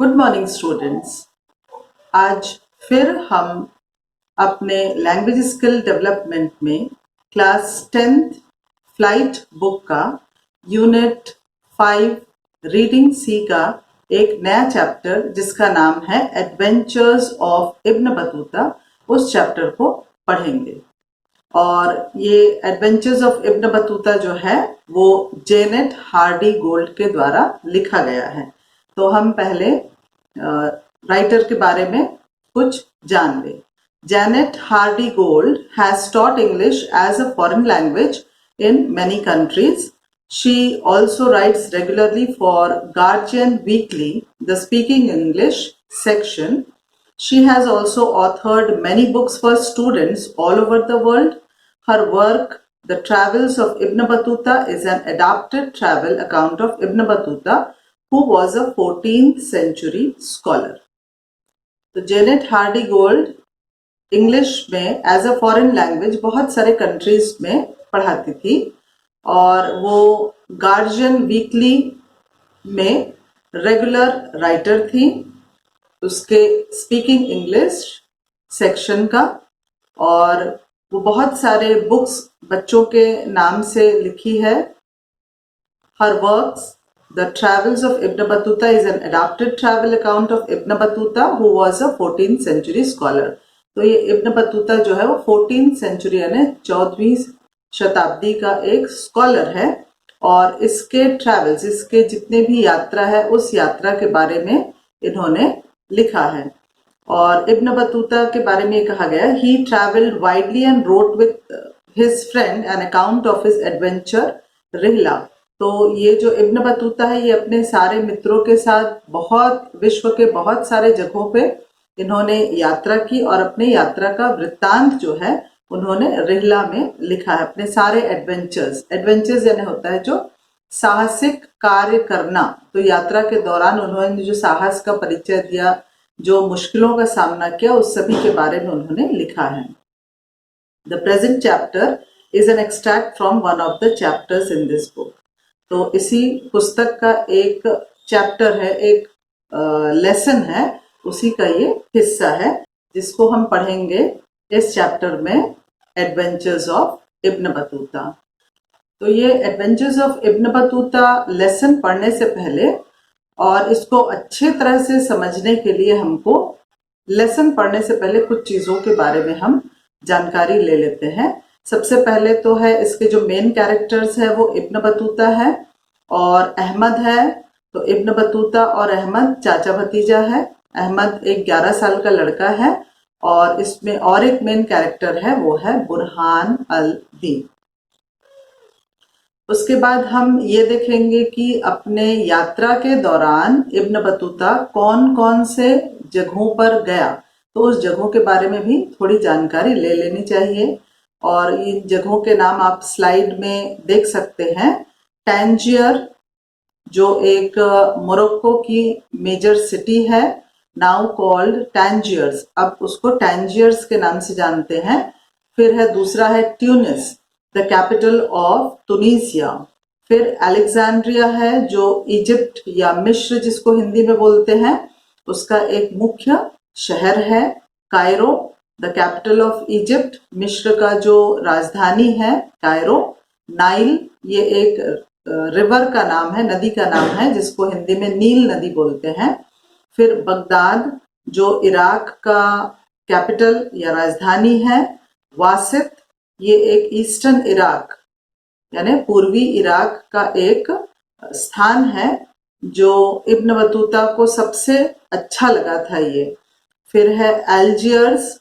Good morning students. आज फिर हम अपने लैंग्वेज स्किल डेवलपमेंट में क्लास 10th फ्लाइट बुक का यूनिट 5 रीडिंग सी का एक नया चैप्टर जिसका नाम है एडवेंचर्स ऑफ इब्न बतूता, उस चैप्टर को पढ़ेंगे। और ये एडवेंचर्स ऑफ इब्न बतूता जो है वो जेनेट हार्डी गोल्ड के द्वारा लिखा गया है। तो हम पहले राइटर के बारे में कुछ जान लें। Janet Hardy Gold has taught English as a foreign language in many countries. She also writes regularly for Guardian Weekly, the Speaking English section. She has also authored many books for students all over the world. Her work, The Travels of Ibn Battuta, is an adapted travel account of Ibn Battuta, who was a 14th century scholar. तो Janet Hardy gold English में as a foreign language बहुत सारे countries में पढ़ाती थी और वो guardian weekly में रेगुलर राइटर थी, उसके स्पीकिंग इंग्लिश सेक्शन का, और वो बहुत सारे बुक्स बच्चों के नाम से लिखी है। हर works The Travels of Ibn Battuta is an adapted travel account of Ibn Battuta, who was a 14th century scholar. तो ये इब्न बतूता जो है वो 14th सेंचुरी यानी 14वीं शताब्दी का एक स्कॉलर है और इसके ट्रैवल्स, इसके जितने भी यात्रा है उस यात्रा के बारे में इन्होंने लिखा है। और इब्न बतूता के बारे में कहा गया, he traveled widely and wrote with his friend an account of his adventure रिहला। तो ये जो इब्न बतूता है ये अपने सारे मित्रों के साथ विश्व के बहुत सारे जगहों पे इन्होंने यात्रा की और अपने यात्रा का वृत्तांत जो है उन्होंने रिहला में लिखा है। अपने सारे एडवेंचर्स यानी होता है जो साहसिक कार्य करना, तो यात्रा के दौरान उन्होंने जो साहस का परिचय दिया, जो मुश्किलों का सामना किया, उस सभी के बारे में उन्होंने लिखा है। The present chapter is an extract from one of the chapters in this book. तो इसी पुस्तक का एक चैप्टर है, एक लेसन है, उसी का ये हिस्सा है जिसको हम पढ़ेंगे इस चैप्टर में, एडवेंचर्स ऑफ इब्न बतूता। तो ये adventures of Ibn Battuta lesson पढ़ने से पहले और इसको अच्छे तरह से समझने के लिए हमको लेसन पढ़ने से पहले कुछ चीजों के बारे में हम जानकारी ले लेते हैं। सबसे पहले तो है इसके जो मेन कैरेक्टर्स है वो इब्न बतूता है और अहमद है। तो इब्न बतूता और अहमद चाचा भतीजा है। अहमद एक 11 साल का लड़का है और इसमें और एक मेन कैरेक्टर है, वो है बुरहान अल दीन। उसके बाद हम ये देखेंगे कि अपने यात्रा के दौरान इब्न बतूता कौन कौन से जगहों पर गया, तो उस जगहों के बारे में भी थोड़ी जानकारी ले लेनी चाहिए। और इन जगहों के नाम आप स्लाइड में देख सकते हैं। टैंजियर जो एक मोरक्को की मेजर सिटी है, नाउ कॉल्ड टैंजियर्स, अब उसको टैंजियर्स के नाम से जानते हैं। फिर है दूसरा है ट्यूनिस, द कैपिटल ऑफ तुनीसिया। फिर अलेक्जेंड्रिया है जो इजिप्ट या मिस्र जिसको हिंदी में बोलते हैं, उसका एक मुख्य शहर है। Cairo, the capital of Egypt, मिस्र का जो राजधानी है कायरो। नाइल, ये एक रिवर का नाम है, नदी का नाम है, जिसको हिंदी में नील नदी बोलते हैं। फिर बगदाद जो इराक का कैपिटल या राजधानी है। वासित, ये एक ईस्टर्न इराक यानी पूर्वी इराक का एक स्थान है जो इब्न बतूता को सबसे अच्छा लगा था ये। फिर है अल्जियर्स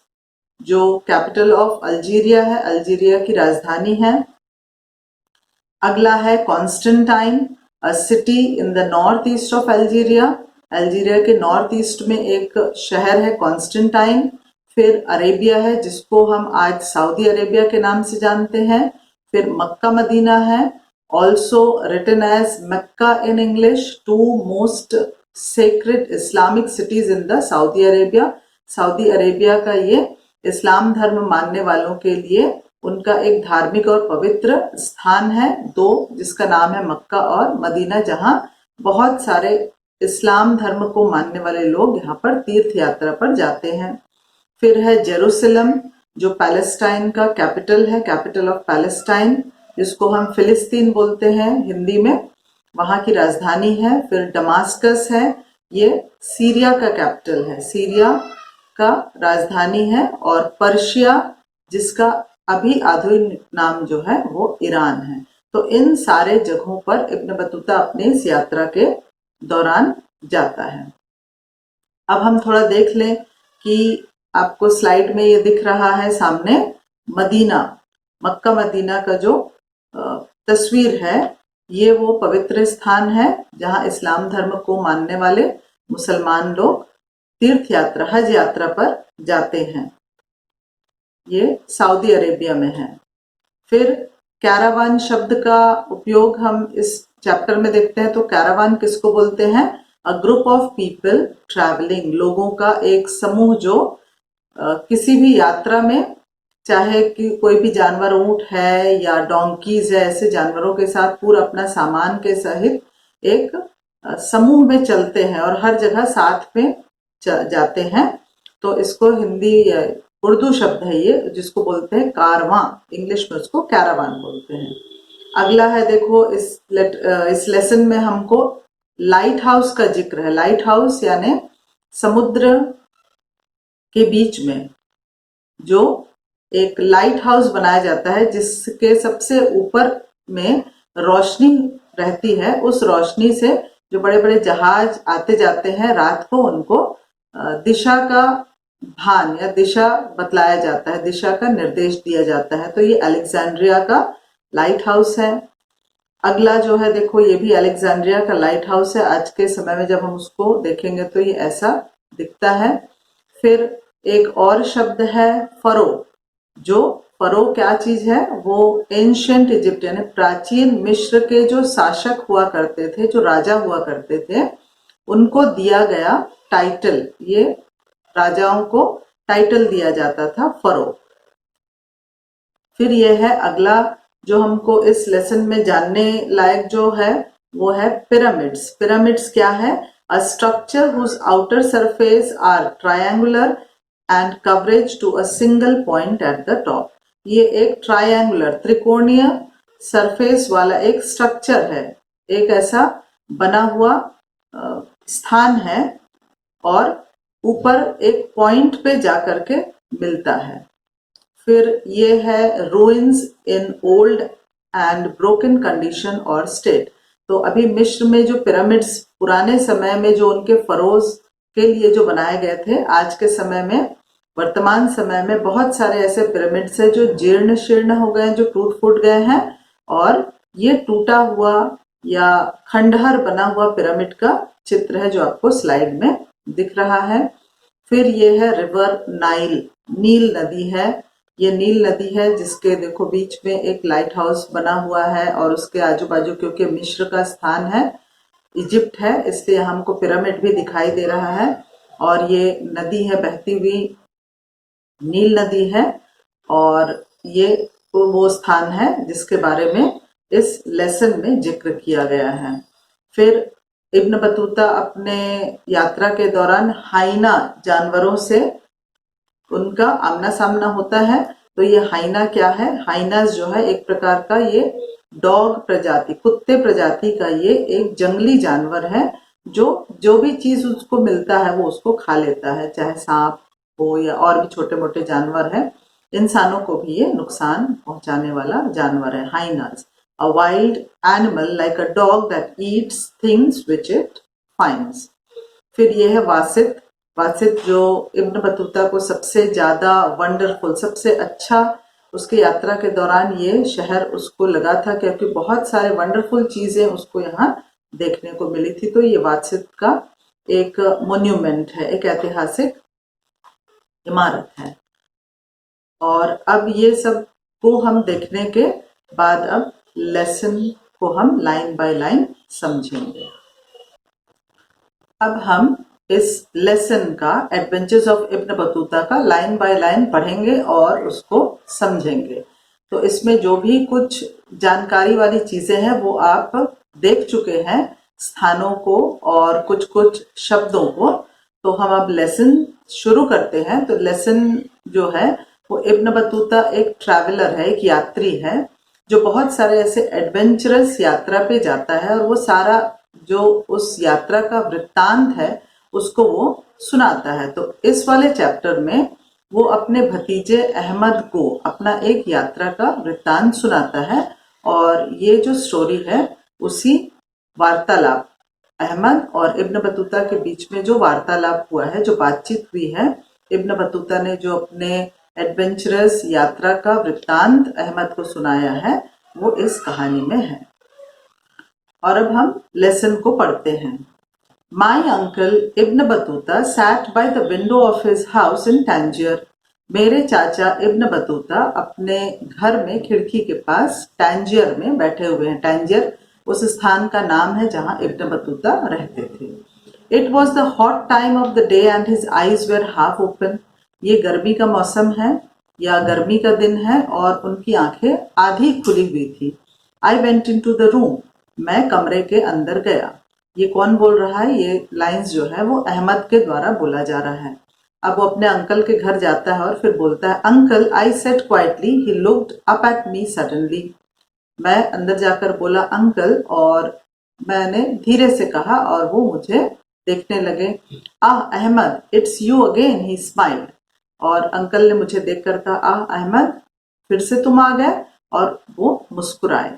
जो कैपिटल ऑफ अल्जीरिया है, अल्जीरिया की राजधानी है। अगला है Constantine, a city in the north east of Algeria. Algeria के नॉर्थ ईस्ट में एक शहर है कॉन्स्टेंटाइन। फिर अरेबिया है जिसको हम आज सऊदी अरेबिया के नाम से जानते हैं। फिर मक्का मदीना है, also written as Makkah in English, two most sacred Islamic cities in the Saudi Arabia. Saudi Arabia का ये इस्लाम धर्म मानने वालों के लिए उनका एक धार्मिक और पवित्र स्थान है, दो, जिसका नाम है मक्का और मदीना, जहां बहुत सारे इस्लाम धर्म को मानने वाले लोग यहाँ पर तीर्थ यात्रा पर जाते हैं। फिर है जेरूसलम, जो पैलेस्टाइन का कैपिटल है, कैपिटल ऑफ पैलेस्टाइन, जिसको हम फिलिस्तीन बोलते हैं हिंदी में, वहाँ की राजधानी है। फिर दमास्कस है, ये सीरिया का कैपिटल है, सीरिया का राजधानी है। और पर्शिया, जिसका अभी आधुनिक नाम जो है वो ईरान है। तो इन सारे जगहों पर इब्न बतूता अपनी इस यात्रा के दौरान जाता है। अब हम थोड़ा देख लें कि आपको स्लाइड में ये दिख रहा है सामने, मदीना, मक्का मदीना का जो तस्वीर है, ये वो पवित्र स्थान है जहां इस्लाम धर्म को मानने वाले मुसलमान लोग तीर्थ यात्रा, हज यात्रा पर जाते हैं। ये सऊदी अरेबिया में है। फिर कैरावान शब्द का उपयोग हम इस चैप्टर में देखते हैं। तो कैरावान किसको बोलते हैं? A group of people travelling, लोगों का एक समूह जो किसी भी यात्रा में, चाहे कि कोई भी जानवर, ऊंट है या डोंकीज है, ऐसे जानवरों के साथ पूरा अपना सामान के सहित एक समूह में चलते हैं और हर जगह साथ में जाते हैं। तो इसको हिंदी उर्दू शब्द है ये, जिसको बोलते हैं कारवां, इंग्लिश में उसको कैरावान बोलते हैं। अगला है, देखो इस लेसन में हमको लाइट हाउस का जिक्र है। लाइट हाउस यानी समुद्र के बीच में जो एक लाइट हाउस बनाया जाता है, जिसके सबसे ऊपर में रोशनी रहती है। उस रोशनी से जो बड़े बड़े जहाज आते जाते हैं रात को, उनको दिशा का भान या दिशा बतलाया जाता है, दिशा का निर्देश दिया जाता है। तो ये अलेक्जेंड्रिया का लाइट हाउस है। अगला जो है, देखो ये भी अलेक्जेंड्रिया का लाइट हाउस है। आज के समय में जब हम उसको देखेंगे तो ये ऐसा दिखता है। फिर एक और शब्द है फरो। जो फरो क्या चीज है? वो एंशियंट इजिप्ट यानी प्राचीन मिस्र के जो शासक हुआ करते थे, जो राजा हुआ करते थे, उनको दिया गया टाइटल। ये राजाओं को टाइटल दिया जाता था, फरो। फिर यह है अगला जो हमको इस लेसन में जानने लायक जो है, वो है पिरामिड्स। पिरामिड्स क्या है? A structure whose outer surface are triangular and coverage to a single point at the top. ये एक ट्रायंगुलर, त्रिकोणीय सरफेस वाला एक स्ट्रक्चर है, एक ऐसा बना हुआ स्थान है और ऊपर एक पॉइंट पे जाकर के मिलता है। फिर ये है ruins in old and broken condition और स्टेट। तो अभी मिस्र में जो पिरामिड्स पुराने समय में जो उनके फरोज के लिए जो बनाए गए थे, आज के समय में, वर्तमान समय में बहुत सारे ऐसे पिरामिड्स हैं जो जीर्ण शीर्ण हो गए हैं, जो टूट फूट गए हैं। और ये टूटा हुआ या खंडहर बना हुआ पिरामिड का चित्र है जो आपको स्लाइड में दिख रहा है। फिर ये है रिवर नाइल, नील नदी है। ये नील नदी है जिसके देखो बीच में एक लाइट हाउस बना हुआ है और उसके आजू बाजू, क्योंकि मिस्र का स्थान है, इजिप्ट है, इसलिए हमको पिरामिड भी दिखाई दे रहा है। और ये नदी है, बहती हुई नील नदी है। और ये वो स्थान है जिसके बारे में इस लेसन में जिक्र किया गया है। फिर इब्न बतूता अपने यात्रा के दौरान हाइना जानवरों से उनका आमना सामना होता है। तो ये हाइना क्या है? हाइनास जो है एक प्रकार का ये डॉग प्रजाति, कुत्ते प्रजाति का ये एक जंगली जानवर है जो भी चीज उसको मिलता है वो उसको खा लेता है, चाहे सांप हो या और भी छोटे मोटे जानवर है। इंसानों को भी ये नुकसान पहुंचाने वाला जानवर है hyenas. A wild animal like a dog that eats things which it finds. फिर ये है वासित। वासित जो इब्न बतूता को सबसे ज्यादा वंडरफुल, सबसे अच्छा उसकी यात्रा के दौरान ये शहर उसको लगा था, क्योंकि बहुत सारे वंडरफुल चीजें उसको यहाँ देखने को मिली थी। तो ये वासित का एक मोन्यूमेंट है, एक ऐतिहासिक इमारत है। और अब ये सब को हम देखने के बाद अब लेसन को हम लाइन बाय लाइन समझेंगे। अब हम इस लेसन का, एडवेंचर्स ऑफ इब्न बतूता का, लाइन बाय लाइन पढ़ेंगे और उसको समझेंगे। तो इसमें जो भी कुछ जानकारी वाली चीजें हैं वो आप देख चुके हैं, स्थानों को और कुछ कुछ शब्दों को। तो हम अब लेसन शुरू करते हैं। तो लेसन जो है वो इब्न बतूता एक ट्रैवलर है, एक यात्री है जो बहुत सारे ऐसे एडवेंचरस यात्रा पे जाता है और वो सारा जो उस यात्रा का वृत्तांत है उसको वो सुनाता है। तो इस वाले चैप्टर में वो अपने भतीजे अहमद को अपना एक यात्रा का वृत्तांत सुनाता है और ये जो स्टोरी है उसी वार्तालाप, अहमद और इब्न बतूता के बीच में जो वार्तालाप हुआ है, जो बातचीत हुई है, इब्न बतूता ने जो अपने एडवेंचरस यात्रा का वृत्तांत अहमद को सुनाया है वो इस कहानी में है। और अब हम लेसन को पढ़ते हैं। My uncle Ibn Battuta sat by the window of his house in Tangier. मेरे चाचा इब्न बतूता अपने घर में खिड़की के पास टैंजियर में बैठे हुए हैं। टैंजियर उस स्थान का नाम है जहां इब्न बतूता रहते थे। It was the hot time of the day and his eyes were half open. ये गर्मी का मौसम है या गर्मी का दिन है और उनकी आंखें आधी खुली हुई थी। I went into the room. मैं कमरे के अंदर गया। ये कौन बोल रहा है? ये लाइंस जो है वो अहमद के द्वारा बोला जा रहा है। अब वो अपने अंकल के घर जाता है और फिर बोलता है, uncle, I said quietly, he looked up at me suddenly. मैं अंदर जाकर बोला अंकल और मैंने धीरे से कहा और वो मुझे देखने लगे। Ah Ahmad, it's you again, he smiled. और अंकल ने मुझे देखकर कहा, आह अहमद, फिर से तुम आ गए? और वो मुस्कुराए।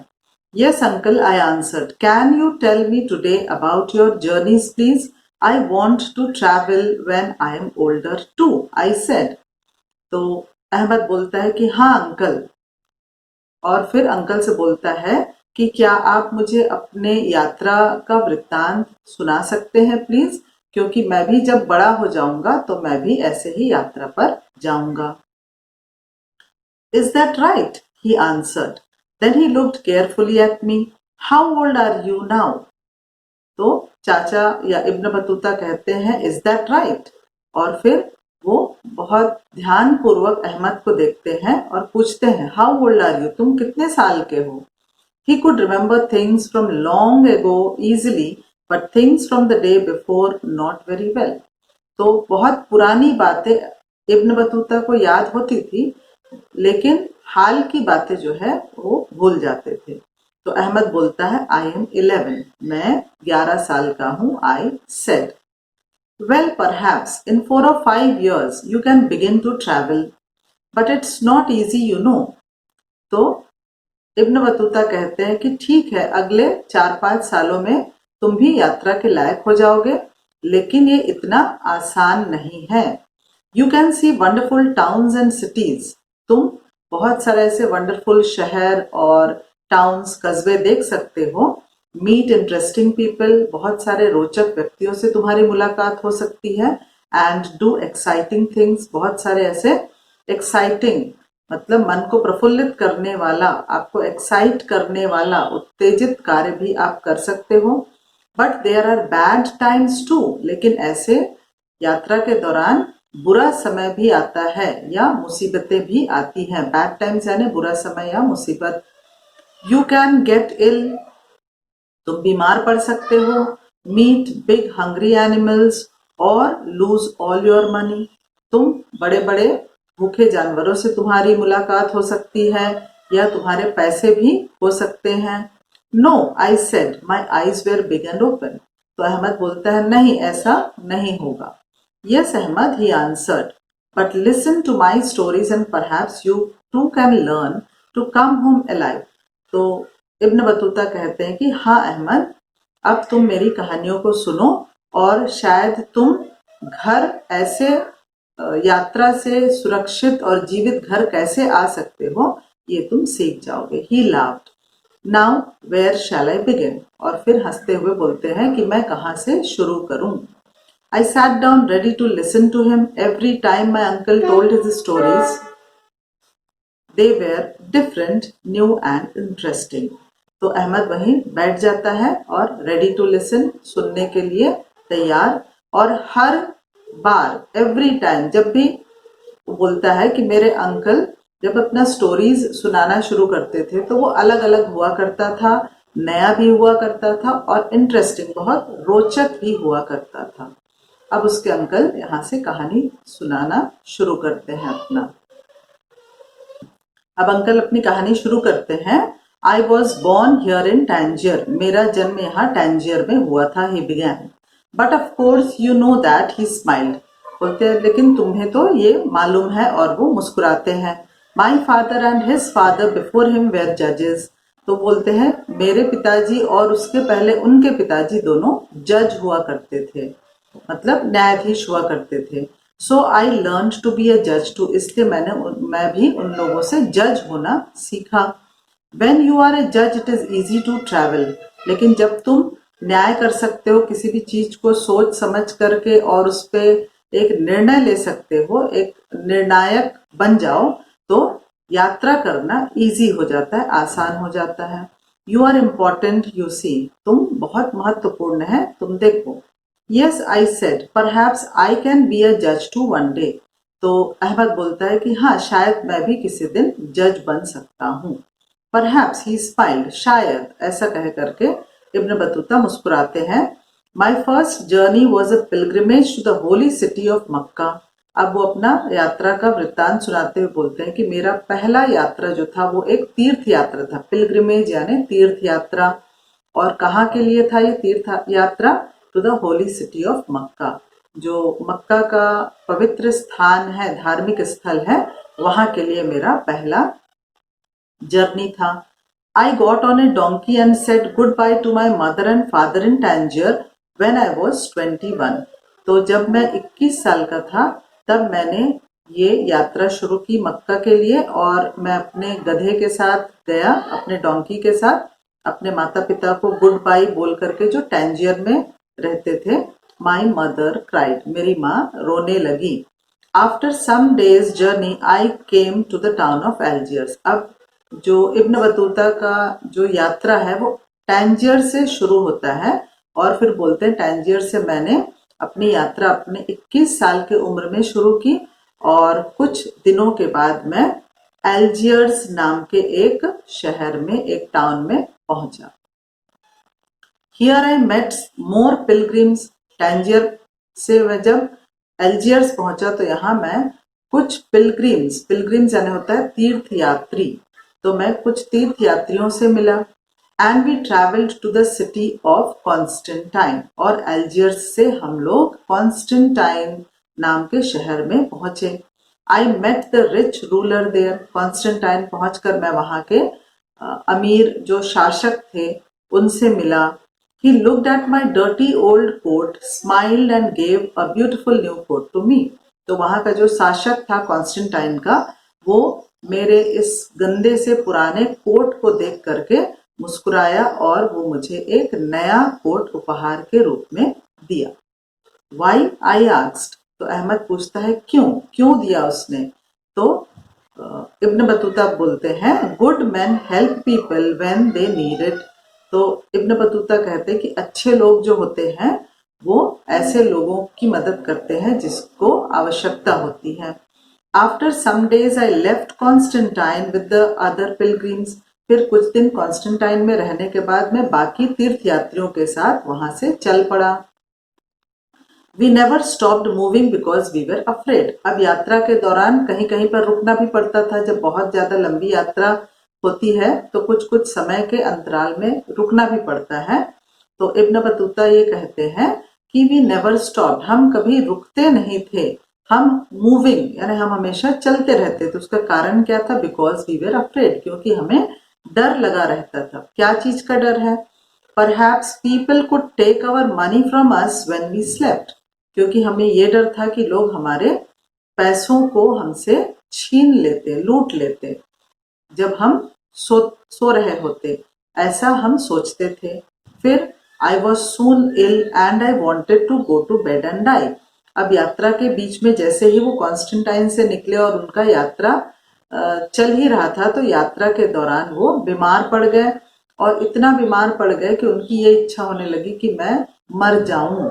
Yes, uncle, I answered. Can you tell me today about your journeys, please? I want to travel when I am older too, I said. तो अहमद बोलता है कि हाँ अंकल, और फिर अंकल से बोलता है कि क्या आप मुझे अपने यात्रा का वृत्तांत सुना सकते हैं प्लीज, क्योंकि मैं भी जब बड़ा हो जाऊंगा तो मैं भी ऐसे ही यात्रा पर जाऊंगा। Is that right? He answered. Then he looked carefully at me. How old are you now? तो चाचा या इब्न बतूता कहते हैं इज दैट राइट, और फिर वो बहुत ध्यान पूर्वक अहमद को देखते हैं और पूछते हैं हाउ ओल्ड आर यू, तुम कितने साल के हो। He could remember things from long ago easily but things from the day before not very well. तो बहुत पुरानी बातें इब्न बतूता को याद होती थी लेकिन हाल की बातें जो है वो भूल जाते थे। तो अहमद बोलता है आई एम 11, मैं 11 साल का हूं। I said, well perhaps in 4 or 5 years you can begin to travel, but it's not easy, you know. तो इब्न बतूता कहते हैं कि ठीक है, अगले 4-5 सालों में तुम भी यात्रा के लायक हो जाओगे, लेकिन ये इतना आसान नहीं है। You can see wonderful towns and cities, तुम बहुत सारे ऐसे वंडरफुल शहर और टाउन्स, कस्बे देख सकते हो। मीट इंटरेस्टिंग पीपल, बहुत सारे रोचक व्यक्तियों से तुम्हारी मुलाकात हो सकती है। एंड डू एक्साइटिंग थिंग्स, बहुत सारे ऐसे एक्साइटिंग मतलब मन को प्रफुल्लित करने वाला, आपको एक्साइट करने वाला, उत्तेजित कार्य भी आप कर सकते हो। But there are bad times too, लेकिन ऐसे यात्रा के दौरान बुरा समय भी आता है या मुसीबतें भी आती हैं। बैड टाइम्स यानी बुरा समय या मुसीबत। यू कैन गेट इल, तुम बीमार पड़ सकते हो। मीट बिग हंग्री एनिमल्स और लूज ऑल योर मनी, तुम बड़े बड़े भूखे जानवरों से तुम्हारी मुलाकात हो सकती है या तुम्हारे पैसे भी हो सकते हैं। No, I said, my eyes were big and open. तो अहमद बोलता है नहीं, ऐसा नहीं होगा। Yes, Ahmad, he answered, but listen to my stories and perhaps you too can learn to come home alive. तो इब्न बतूता कहते हैं कि हाँ अहमद, अब तुम मेरी कहानियों को सुनो और शायद तुम घर ऐसे यात्रा से सुरक्षित और जीवित घर कैसे आ सकते हो ये तुम सीख जाओगे। He laughed. Now where shall I begin? और फिर हंसते हुए बोलते हैं कि मैं कहाँ से शुरू करूं। I sat down ready to listen to him. Every time my uncle told his stories, they were different, new and interesting. तो अहमद वहीं बैठ जाता है और ready to listen, सुनने के लिए तैयार। और हर बार, every time, जब भी वो बोलता है कि मेरे अंकल जब अपना स्टोरीज सुनाना शुरू करते थे तो वो अलग अलग हुआ करता था, नया भी हुआ करता था और इंटरेस्टिंग, बहुत रोचक भी हुआ करता था। अब उसके अंकल यहाँ से कहानी सुनाना शुरू करते हैं अपना। अब अंकल अपनी कहानी शुरू करते हैं। I was born here in टैंजियर, मेरा जन्म यहाँ टैंजियर में हुआ था। He began, but of course you know that he smiled, बोलते हैं लेकिन तुम्हें तो ये मालूम है, और वो मुस्कुराते हैं। My father and his father before him were जजेस, तो बोलते हैं मेरे पिताजी और उसके पहले उनके पिताजी दोनों जज हुआ करते थे, मतलब न्यायाधीश हुआ करते थे। So I learn to be a जज टू, इसलिए मैं भी उन लोगों से जज होना सीखा। वेन यू आर ए जज it is easy to travel, लेकिन जब तुम न्याय कर सकते हो किसी भी चीज को सोच समझ करके और उस पर एक निर्णय ले सकते हो, एक निर्णायक बन जाओ, तो यात्रा करना इजी हो जाता है, आसान हो जाता है। You are important you see, तुम बहुत महत्वपूर्ण है, तुम देखो। Yes I said perhaps I can be a जज टू वन डे, तो अहमद बोलता है कि हाँ शायद मैं भी किसी दिन जज बन सकता हूँ। परहैप्स ही स्माइल्ड, शायद ऐसा कह करके इब्न बतूता मुस्कुराते हैं। My first journey was a pilgrimage to the holy city of Mecca, अब वो अपना यात्रा का वृत्तांत सुनाते हुए बोलते हैं कि मेरा पहला यात्रा जो था वो एक तीर्थ यात्रा था। पिलग्रिमेज यानी तीर्थ यात्रा, और कहाँ के लिए था ये तीर्थ यात्रा? To the holy city of Mecca, जो मक्का का पवित्र स्थान है, धार्मिक स्थल है, वहां के लिए मेरा पहला जर्नी था। I got on a donkey and said goodbye to my mother and father in Tangier when I was 21, तो जब मैं 21 साल का था तब मैंने ये यात्रा शुरू की मक्का के लिए, और मैं अपने गधे के साथ गया, अपने डोंकी के साथ अपने माता पिता को गुड बाय बोल करके, जो टैंजियर में रहते थे। माई मदर क्राइड, मेरी माँ रोने लगी। After some days journey I came to the town of Algiers, अब जो इब्न बतूता का जो यात्रा है वो टैंजियर से शुरू होता है, और फिर बोलते हैं टैंजियर से मैंने अपनी यात्रा अपने 21 साल की उम्र में शुरू की, और कुछ दिनों के बाद मैं एल्जियर्स नाम के एक शहर में, एक टाउन में पहुंचा। Here I met more pilgrims, Tangier से मैं जब एल्जियर्स पहुंचा तो यहाँ मैं कुछ पिलग्रिम्स यानी होता है तीर्थ यात्री, तो मैं कुछ तीर्थ यात्रियों से मिला। And we travelled to the city of Constantine, और एल्जियर्स से हम लोग कॉन्स्टेंटाइन नाम के शहर में पहुंचे। I met the rich ruler there, Constantine पहुंचकर मैं वहां के अमीर जो शासक थे उनसे मिला। He looked at my dirty old coat, smiled and gave a beautiful new coat to me. तो वहां का जो शासक था कॉन्स्टेंटाइन का, वो मेरे इस गंदे से पुराने कोट को देख करके मुस्कुराया, और वो मुझे एक नया कोट उपहार के रूप में दिया। Why? I asked, तो अहमद पूछता है क्यों दिया उसने? तो इब्न बतूता बोलते हैं good man help people when they need it, तो इब्न बतूता कहते हैं कि अच्छे लोग जो होते हैं वो ऐसे लोगों की मदद करते हैं जिसको आवश्यकता होती है। After some days I left Constantine with the other pilgrims, फिर कुछ दिन कॉन्स्टेंटाइन में रहने के बाद मैं बाकी तीर्थ यात्रियों के साथ वहां से चल पड़ा। We never stopped moving because we were afraid, अब यात्रा के दौरान कहीं कहीं पर रुकना भी पड़ता था, जब बहुत ज्यादा लंबी यात्रा होती है तो कुछ कुछ समय के अंतराल में रुकना भी पड़ता है। तो इब्न बतूता ये कहते हैं कि वी नेवर स्टॉप, हम कभी रुकते नहीं थे, हम मूविंग यानी हम हमेशा चलते रहते थे। उसका कारण क्या था? बिकॉज वी वर अफ्रेड, क्योंकि हमें डर लगा रहता था। क्या चीज का डर है? Perhaps people could take our money from us when we slept, क्योंकि हमें ये डर था कि लोग हमारे पैसों को हमसे छीन लेते, लूट लेते जब हम सो रहे होते, ऐसा हम सोचते थे। फिर I was soon ill and I wanted to go to bed and die, अब यात्रा के बीच में जैसे ही वो कॉन्स्टेंटाइन से निकले और उनका यात्रा चल ही रहा था, तो यात्रा के दौरान वो बीमार पड़ गए, और इतना बीमार पड़ गए कि उनकी ये इच्छा होने लगी कि मैं मर जाऊं।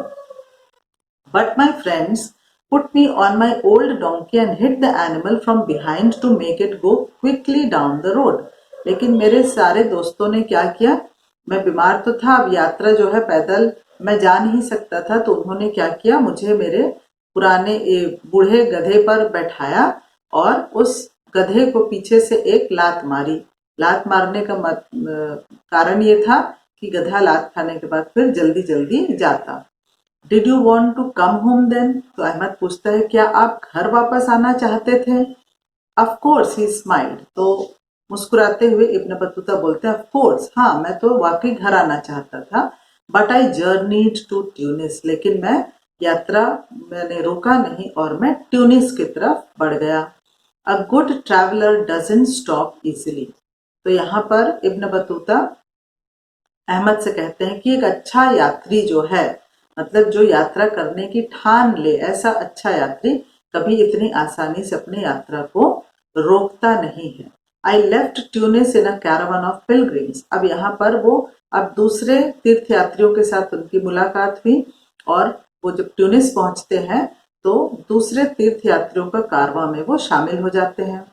But my friends put me on my old donkey and hit the animal from behind to make it go quickly down the road, लेकिन मेरे सारे दोस्तों ने क्या किया? मैं बीमार तो था, अब यात्रा जो है पैदल मैं जा नहीं सकता था, तो उन्होंने क्या किया, मुझे मेरे पुराने बूढ़े गधे पर बैठाया और उस गधे को पीछे से एक लात मारी। लात मारने का कारण ये था कि गधा लात खाने के बाद फिर जल्दी जल्दी जाता। Did you want to come home then? तो अहमद पूछता है, क्या आप घर वापस आना चाहते थे? Of course, he smiled. तो मुस्कुराते हुए इब्न बतूता बोलते हैं, ऑफ कोर्स, हाँ मैं तो वाकई घर आना चाहता था, but I journeyed to Tunis, लेकिन मैंने रोका नहीं और मैं ट्यूनिस की तरफ बढ़ गया। A good traveller doesn't stop easily. तो यहाँ पर इब्न बतूता अहमद से कहते हैं कि एक अच्छा यात्री जो है, मतलब जो यात्रा करने की ठान ले, ऐसा अच्छा यात्री कभी इतनी आसानी से अपनी यात्रा को रोकता नहीं है। I left Tunis in a caravan of pilgrims. अब यहाँ पर अब दूसरे तीर्थयात्रियों के साथ उनकी मुलाकात हुई और वो जब ट्यूनिस पहुंचते हैं तो दूसरे तीर्थयात्रियों का कारवां में वो शामिल हो जाते हैं।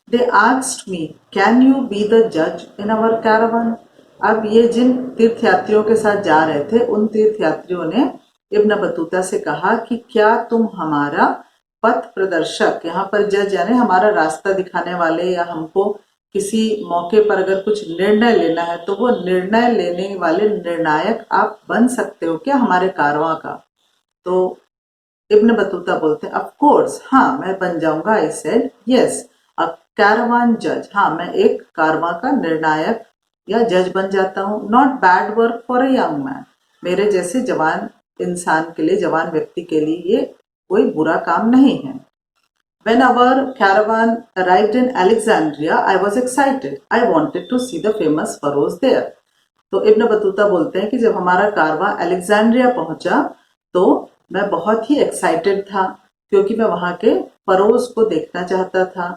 They asked me, can you be the जज इन आवर कैरावन? अब ये जिन तीर्थयात्रियों के साथ जा रहे थे, उन तीर्थयात्रियों ने इब्न बतूता से कहा कि क्या तुम हमारा पथ प्रदर्शक, यहाँ पर जज यानी हमारा रास्ता दिखाने वाले, या हमको किसी मौके पर अगर कुछ निर्णय लेना है तो वो निर्णय लेने वाले निर्णायक आप बन सकते हो क्या हमारे कारवां का? तो इब्न बतूता बोलते हैं, ऑफ कोर्स, हाँ मैं बन जाऊंगा। I said yes a caravan जज, हाँ मैं एक कारवां का निर्णायक या जज बन जाता हूँ। Not bad work for a young man, मेरे जैसे जवान इंसान के लिए, जवान व्यक्ति के लिए ये कोई बुरा काम नहीं है। When our caravan arrived in Alexandria, I was excited. I wanted to see the famous pharaohs there. तो इब्न बतूता बोलते हैं कि जब हमारा कारवां अलेक्जेंड्रिया पहुंचा तो मैं बहुत ही एक्साइटेड था, क्योंकि मैं वहां के फरोज को देखना चाहता था।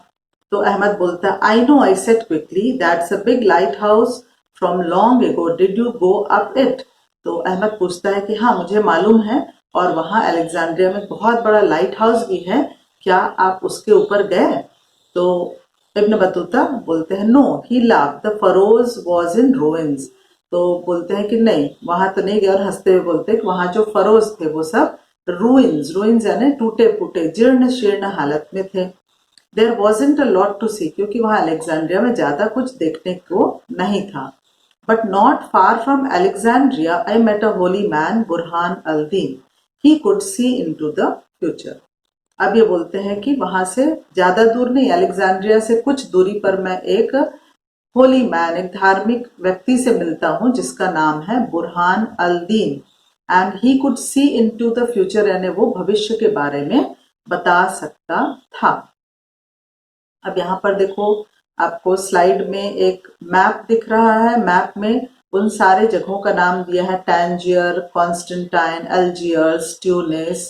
तो अहमद बोलता है, I know, I said quickly, that's a big light house from long ago, did you go up it? तो अहमद पूछता है कि हाँ मुझे मालूम है, और वहां अलेक्जेंड्रिया में बहुत बड़ा लाइट हाउस भी है, क्या आप उसके ऊपर गए? तो इब्न बतूता बोलते हैं, no, he laugh, the Pharos was in ruins. तो बोलते हैं कि नहीं, वहां तो नहीं गए, और हंसते हुए बोलते हैं कि वहां जो फरोज थे वो सब रूइंस, रूइंस यानी टूटे फूटे, जीर्ण शीर्ण हालत में थे। There wasn't a lot to see, क्योंकि वहां अलेक्जेंड्रिया में ज्यादा कुछ देखने को नहीं था। But not far from Alexandria I met a holy man, Burhan al Din, he could see into the future. अब ये बोलते हैं कि वहां से ज्यादा दूर नहीं, अलेक्जेंड्रिया से कुछ दूरी पर मैं एक होली मैन, एक धार्मिक व्यक्ति से मिलता हूं जिसका नाम है Burhan al Deen, and he could C into the future, यानी वो भविष्य के बारे में बता सकता था। अब यहाँ पर देखो, आपको स्लाइड में एक मैप दिख रहा है। मैप में उन सारे जगहों का नाम दिया है, टैंजियर, कॉन्स्टेंटाइन, अल्जियर्स, ट्यूनिस,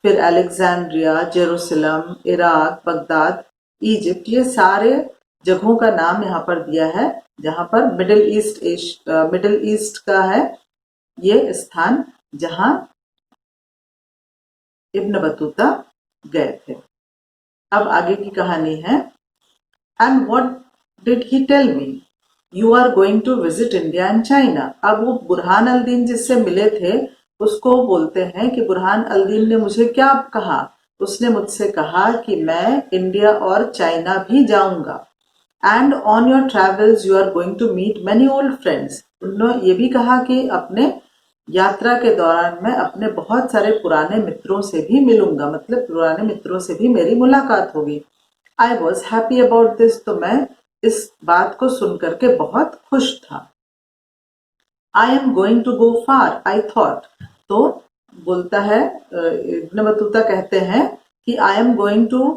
फिर Alexandria, Jerusalem, Iraq, Baghdad, Egypt, ये सारे जगहों का नाम यहाँ पर दिया है जहाँ पर मिडिल ईस्ट का है ये स्थान जहाँ इब्न बतूता गए थे। अब आगे की कहानी है, and what did he tell me, you are going to visit India and China. अब वो बुरहान अल दीन जिससे मिले थे उसको बोलते हैं कि बुरहान अल दीन ने मुझे क्या कहा, उसने मुझसे कहा कि मैं इंडिया और चाइना भी जाऊंगा। And on your travels you are going to meet many old friends. उन्होंने ये भी कहा कि अपने यात्रा के दौरान मैं अपने बहुत सारे पुराने मित्रों से भी मिलूंगा, मतलब पुराने मित्रों से भी मेरी मुलाकात होगी। I was happy about this, तो मैं इस बात को सुनकर के बहुत खुश था। I am going to go far, I thought. तो बोलता है, इब्न बतूता कहते हैं कि I am going to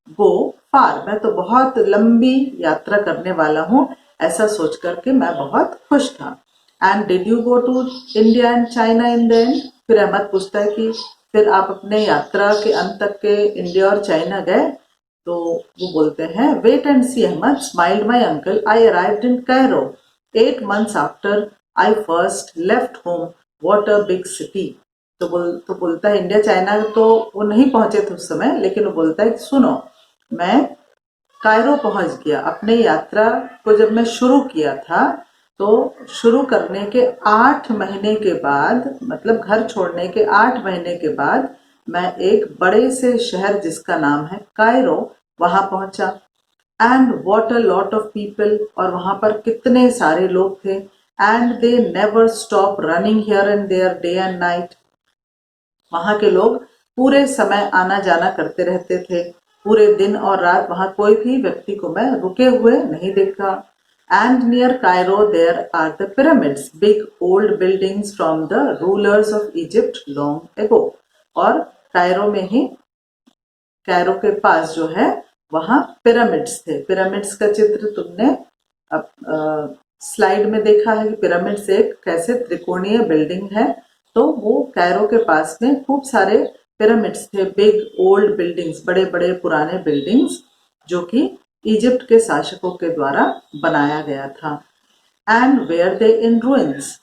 go far, मैं तो बहुत लंबी यात्रा करने वाला हूँ, ऐसा सोच करके मैं बहुत खुश था। And did you go to India and China in the end? फिर अहमद पूछता है कि फिर आप अपने यात्रा के अंत तक के इंडिया और चाइना गए? तो वो बोलते हैं, wait and see Ahmed, smiled my uncle, I arrived in Cairo 8 months after I first left home, what a big city. तो बोलता है, इंडिया चाइना तो वो नहीं पहुंचे थे उस समय, लेकिन वो बोलता है कि सुनो, मैं कायरो पहुंच गया। अपने यात्रा को जब मैं शुरू किया था तो शुरू करने के 8 महीने के बाद, मतलब घर छोड़ने के 8 महीने के बाद, मैं एक बड़े से शहर जिसका नाम है कायरो, वहां पहुंचा। And what a lot of people, और वहां पर कितने सारे लोग थे। And they never stop running here and their day and night. वहां के लोग पूरे समय आना जाना करते रहते थे, पूरे दिन और रात। वहां कोई भी व्यक्ति को मैं रुके हुए नहीं देखा। And near Cairo there are the pyramids, big old buildings from the rulers of Egypt long ago. और कायरो में ही, कायरो के पास जो है, वहां पिरामिड्स थे। पिरामिड्स का चित्र तुमने स्लाइड में देखा है कि पिरामिड्स एक कैसे त्रिकोणीय बिल्डिंग है। तो वो कायरो के पास में खूब सारे पिरामिड्स थे, बिग ओल्ड बिल्डिंग्स, बड़े बड़े पुराने बिल्डिंग्स, जो कि इजिप्ट के शासकों के द्वारा बनाया गया था। And were they in ruins,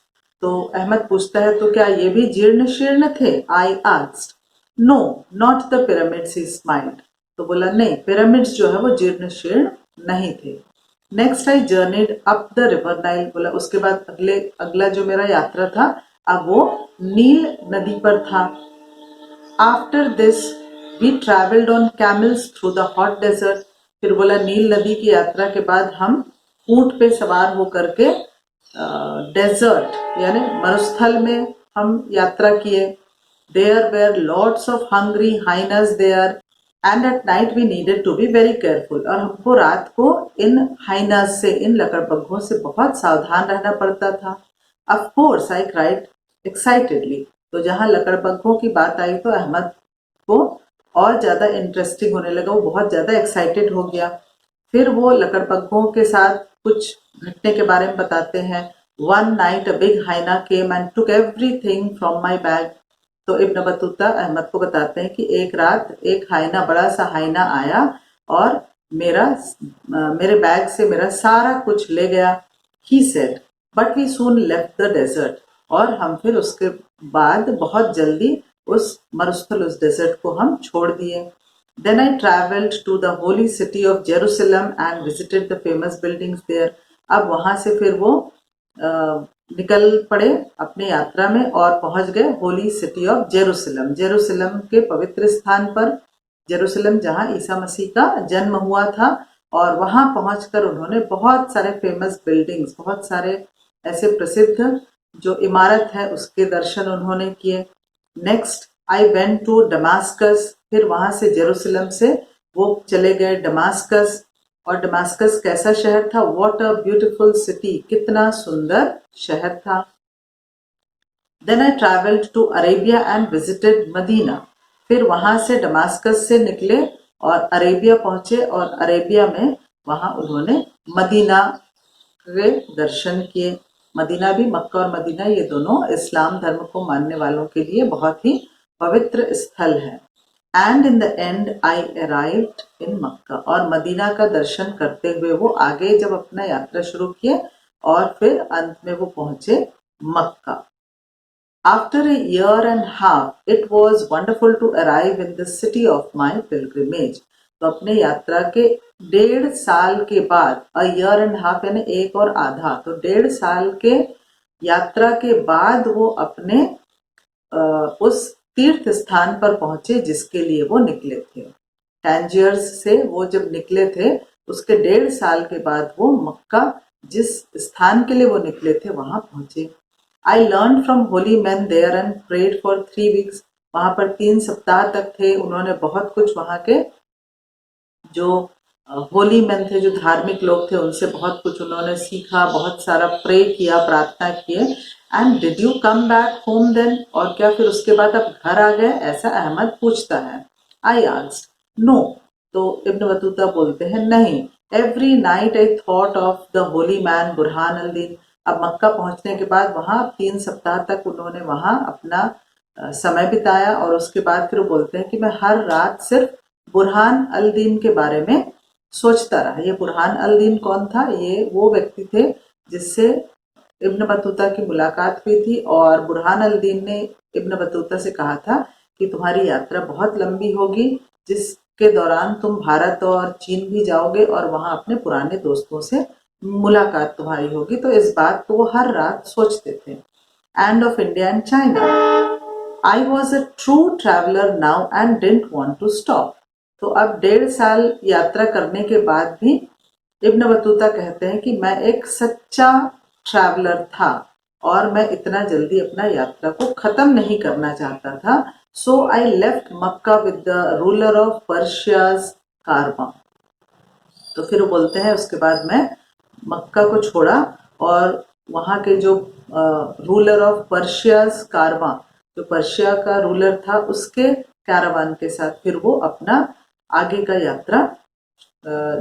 तो अहमद पूछता है तो क्या ये भी जीर्ण शीर्ण थे? I asked. No not the pyramids, he smiled. तो बोला नहीं, पिरामिड्स जो है वो जीर्ण शीर्ण नहीं थे। Next I journeyed up the river Nile, बोला उसके बाद अगला जो मेरा यात्रा था, अब वो नील नदी पर था। After this we travelled on camels through the hot desert. फिर बोला नील नदी की यात्रा के बाद हम ऊंट पे सवार होकर के डेजर्ट यानी मरुस्थल में हम यात्रा किए। There were lots of hungry hyenas there, and at night we needed to be very careful. और हमको रात को इन हाइनस से, इन लकड़बग्घों से बहुत सावधान रहना पड़ता था। Of course I cried excitedly. तो जहां लकड़बग्घों की बात आई तो अहमद को और ज्यादा इंटरेस्टिंग होने लगा, वो बहुत ज्यादा एक्साइटेड हो गया। फिर वो लकड़बग्घों के साथ कुछ घटने के बारे में बताते हैं। One night a big hyena came and took everything from my bag. तो इब्न बतूता अहमद को बताते हैं कि एक रात एक हाइना, बड़ा सा हाइना आया और मेरे बैग से मेरा सारा कुछ ले गया। He said but we soon left the desert, और हम फिर उसके बाद बहुत जल्दी उस मरुस्थल, उस डेजर्ट को हम छोड़ दिए। Then I traveled to the holy city of Jerusalem and visited the famous buildings there. अब वहां से फिर वो निकल पड़े अपनी यात्रा में और पहुंच गए Holi city of Jerusalem, Jerusalem के पवित्र स्थान पर, जेरूसलम जहां ईसा मसीह का जन्म हुआ था। और वहां पहुंचकर उन्होंने बहुत सारे फेमस बिल्डिंग्स, बहुत सारे ऐसे प्रसिद्ध जो इमारत है उसके दर्शन उन्होंने किए। Next I went to Damascus, फिर वहां से जेरूसलम से वो चले गए डमास्कस। और डमास्कस कैसा शहर था? व्हाट अ ब्यूटीफुल सिटी, कितना सुंदर शहर था। Then I travelled to Arabia and visited Medina. फिर वहां से डमास्कस से निकले और अरेबिया पहुंचे, और अरेबिया में वहां उन्होंने मदीना के दर्शन किए। मदीना भी, मक्का और मदीना, ये दोनों इस्लाम धर्म को मानने वालों के लिए बहुत ही पवित्र स्थल है। And in the end I arrived in Mecca, और मदीना का दर्शन करते हुए वो आगे जब अपना यात्रा शुरू किए और फिर अंत में वो पहुंचे Mecca. After a year and half it was wonderful to arrive in the city of my pilgrimage. तो अपने यात्रा के 1.5 साल के बाद, अ ईयर एंड हाफ यानी एक और आधा, तो 1.5 साल के यात्रा के बाद वो अपने उस तीर्थ स्थान पर पहुंचे जिसके लिए वो निकले थे। टैंजियर्स से वो जब निकले थे उसके 1.5 साल के बाद वो मक्का, जिस स्थान के लिए वो निकले थे, वहां पहुंचे। I learn from holy man there and prayed for 3 weeks. वहां पर 3 सप्ताह तक थे, उन्होंने बहुत कुछ वहां के जो होली मैन थे, जो धार्मिक लोग थे, उनसे बहुत कुछ उन्होंने सीखा, बहुत सारा प्रे किया, प्रार्थना किए। And did you come back home then, और क्या फिर उसके बाद आप घर आ गए? ऐसा अहमद पूछता है। आई आस्क्ड नो, तो इब्न बतूता बोलते हैं नहीं। Every night I thought of the holy man Burhan al Din. अब मक्का पहुंचने के बाद वहां 3 सप्ताह तक उन्होंने वहां अपना समय बिताया, और उसके बाद फिर वो बोलते हैं कि मैं हर रात सिर्फ बुरहान अल दीन के बारे में सोचता रहा। ये बुरहान अल दीन कौन था? ये वो व्यक्ति थे जिससे इब्न बतूता की मुलाकात हुई थी, और बुरहान अल दीन ने इब्न बतूता से कहा था कि तुम्हारी यात्रा बहुत लंबी होगी, जिसके दौरान तुम भारत और चीन भी जाओगे और वहां अपने पुराने दोस्तों से मुलाकात तुम्हारी होगी। तो इस बात को वो हर रात सोचते थे। And of India and China, I was a true traveller now and didn't want to stop. तो अब 1.5 साल यात्रा करने के बाद भी इब्न बतूता कहते हैं कि मैं एक सच्चा ट्रैवलर था और मैं इतना जल्दी अपना यात्रा को खत्म नहीं करना चाहता था। So I left Mecca with the ruler of Persia's caravan. तो फिर वो बोलते हैं उसके बाद मैं मक्का को छोड़ा और वहाँ के जो रूलर ऑफ पर्शियाज कारवा, जो पर्शिया का रूलर था, उसके कैरावान के साथ फिर वो अपना आगे का यात्रा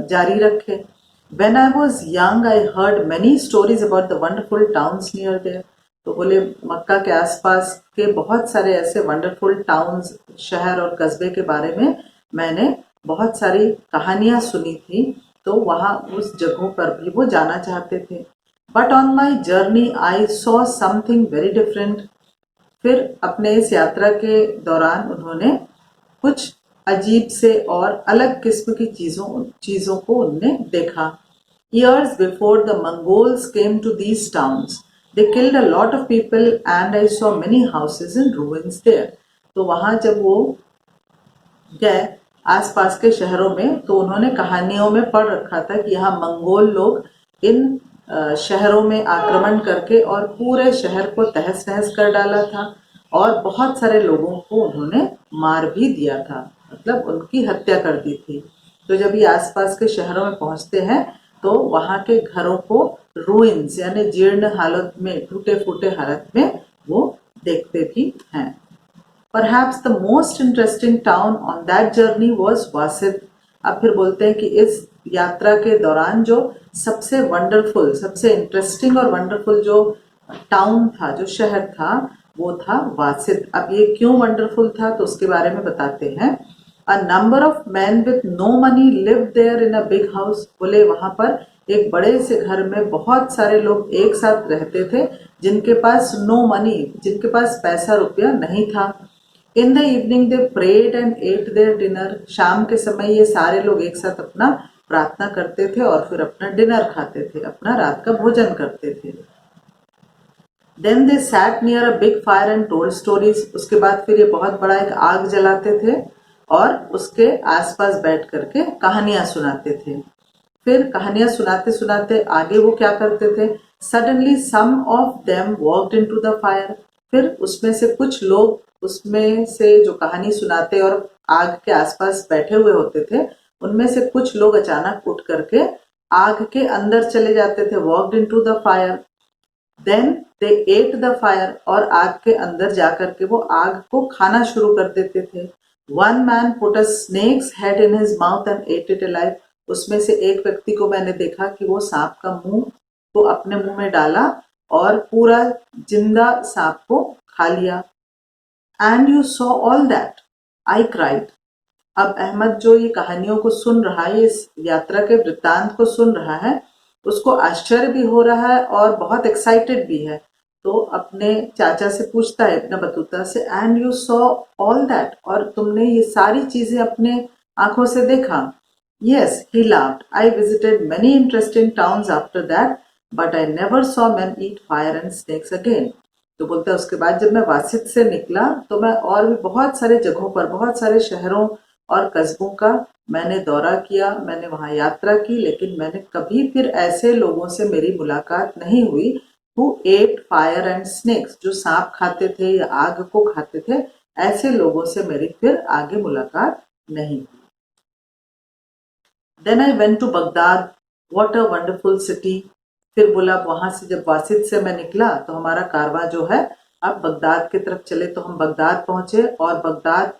जारी रखे। When I was young, I heard many stories about the wonderful towns near there. तो बोले मक्का के आसपास के बहुत सारे ऐसे वंडरफुल टाउन्स, शहर और कस्बे के बारे में मैंने बहुत सारी कहानियां सुनी थी। तो वहाँ उस जगहों पर भी वो जाना चाहते थे। But on my journey I saw something very different. फिर अपने इस यात्रा के दौरान उन्होंने कुछ अजीब से और अलग किस्म की चीजों को उनने देखा। Years before the Mongols came to these towns, they killed a lot of people and I saw many houses in ruins there. तो वहाँ जब वो गए आसपास के शहरों में तो उन्होंने कहानियों में पढ़ रखा था कि यहाँ मंगोल लोग इन शहरों में आक्रमण करके और पूरे शहर को तहस नहस कर डाला था और बहुत सारे लोगों को उन्होंने मार भी दिया था, मतलब उनकी हत्या कर दी थी। तो जब ये आसपास के शहरों में पहुंचते हैं तो वहाँ के घरों को रूइंस यानी जीर्ण हालत में, टूटे फूटे हालत में वो देखते भी हैं। Perhaps the most interesting town on that journey was Wasid. अब फिर बोलते हैं कि इस यात्रा के दौरान जो सबसे वंडरफुल, सबसे इंटरेस्टिंग और वंडरफुल जो टाउन था, जो शहर था, वो था वासिद। अब ये क्यों वंडरफुल था तो उसके बारे में बताते हैं। A number of men with no money lived there in a big house। बोले वहां पर एक बड़े से घर में बहुत सारे लोग एक साथ रहते थे जिनके पास नो मनी, जिनके पास पैसा रुपया नहीं था। In the evening they prayed and ate their dinner. शाम के समय ये सारे लोग एक साथ अपना प्रार्थना करते थे और फिर अपना डिनर खाते थे, अपना रात का भोजन करते थे। Then they sat near a big fire and told stories. उसके बाद फिर ये बहुत बड़ा एक आग जलाते थे और उसके आसपास बैठ करके कहानियां सुनाते थे। फिर कहानियां सुनाते सुनाते आगे वो क्या करते थे, suddenly some of them walked into the fire. फिर उसमें से कुछ लोग, उसमें से जो कहानी सुनाते और आग के आसपास बैठे हुए होते थे, उनमें से कुछ लोग अचानक उठ करके आग के अंदर चले जाते थे, walked into the fire. Then they ate the fire, और आग के अंदर जाकर के वो आग को खाना शुरू कर देते थे। One man put a snake's head in his mouth and ate it alive. उसमें से एक व्यक्ति को मैंने देखा कि वो सांप का मुंह को अपने मुंह में डाला और पूरा जिंदा सांप को खा लिया। And you saw all that, I cried. अब अहमद जो ये कहानियों को सुन रहा है, इस यात्रा के वृत्तांत को सुन रहा है, उसको आश्चर्य भी हो रहा है और बहुत एक्साइटेड भी है। तो अपने चाचा से पूछता है, अपना बतूता से, and you saw all that, और तुमने ये सारी चीजें अपने आंखों से देखा? Yes, he laughed, I visited many interesting towns after that but I never saw man eat fire and snacks again. तो बोलता है उसके बाद जब मैं वासिद से निकला तो मैं और भी बहुत सारे जगहों पर, बहुत सारे शहरों और कस्बों का मैंने दौरा किया, मैंने वहां यात्रा की, लेकिन मैंने कभी फिर ऐसे लोगों से मेरी मुलाकात नहीं हुई who ate fire and snakes, जो सांप खाते थे या आग को खाते थे। ऐसे लोगों से मेरी फिर आगे मुलाकात नहीं हुई। Then I went to Baghdad, what a wonderful city. फिर बोला वहां से जब वासिद से मैं निकला तो हमारा कारवां जो है अब बगदाद की तरफ चले। तो हम बगदाद पहुंचे और बगदाद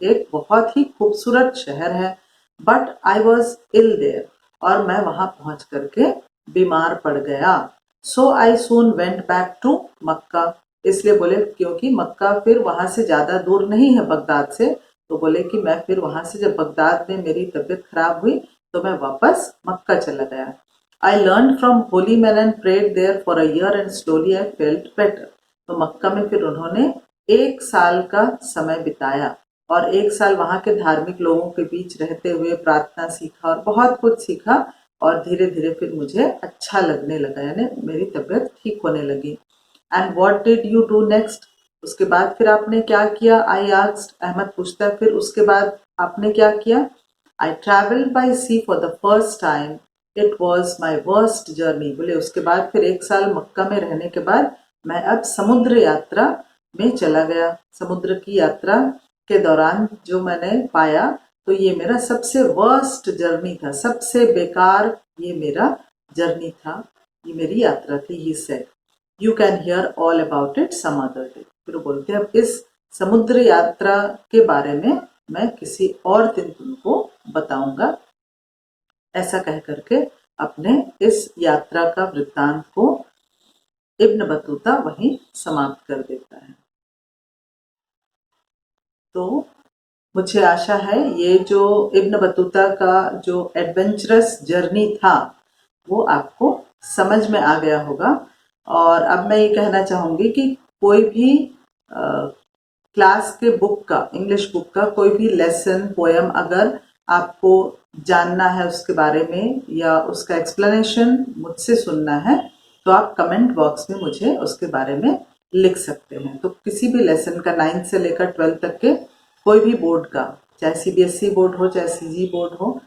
एक बहुत ही खूबसूरत शहर है। But I was ill there, और मैं वहां पहुंच करके बीमार पड़ गया। So I soon went back to Mecca. इसलिए बोले क्योंकि मक्का फिर वहां से ज्यादा दूर नहीं है बगदाद से, तो बोले कि मैं फिर वहां से जब बगदाद में मेरी तबीयत खराब हुई तो मैं वापस मक्का चला गया। I learn from holy man and prayed there for a year and slowly I felt better. तो मक्का में फिर उन्होंने 1 साल का समय बिताया और 1 साल वहां के धार्मिक लोगों के बीच रहते हुए प्रार्थना सीखा और बहुत कुछ सीखा। और धीरे धीरे फिर मुझे अच्छा लगने लगा, यानी मेरी तबीयत ठीक होने लगी। And what did you do next? उसके बाद फिर आपने क्या किया? आई आस्क्ड, अहमद पूछता है फिर उसके बाद आपने क्या किया? I travelled by sea for the first time, it was my worst journey. बोले उसके बाद फिर 1 साल मक्का में रहने के बाद मैं अब समुद्र यात्रा में चला गया। समुद्र की यात्रा के दौरान जो मैंने पाया तो ये मेरा सबसे वर्स्ट जर्नी था, सबसे बेकार ये मेरा जर्नी था, ये मेरी यात्रा थी। He said you can hear all about it some other day. फिर बोलते हैं अब इस समुद्र यात्रा के बारे में मैं किसी और दिन तुमको बताऊंगा। ऐसा कह करके अपने इस यात्रा का वृत्तांत को इब्न बतूता वहीं समाप्त कर देता है। तो मुझे आशा है ये जो इब्न बतूता का जो एडवेंचरस जर्नी था वो आपको समझ में आ गया होगा। और अब मैं ये कहना चाहूँगी कि कोई भी क्लास के बुक का, इंग्लिश बुक का कोई भी लेसन, पोएम अगर आपको जानना है उसके बारे में या उसका एक्सप्लेनेशन मुझसे सुनना है तो आप कमेंट बॉक्स में मुझे उसके बारे में लिख सकते हैं। तो किसी भी लेसन का 9th से लेकर 12th तक के कोई भी बोर्ड का, चाहे सीबीएसई बोर्ड हो, चाहे सीजी बोर्ड हो,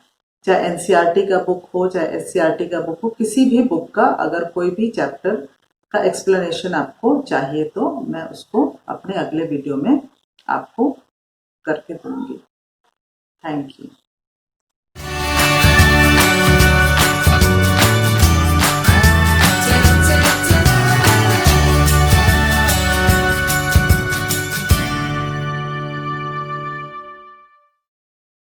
चाहे एनसीईआरटी का बुक हो, चाहे एससीईआरटी का बुक हो, किसी भी बुक का अगर कोई भी चैप्टर का एक्सप्लेनेशन आपको चाहिए तो मैं उसको अपने अगले वीडियो में आपको करके दूंगी। Thank you.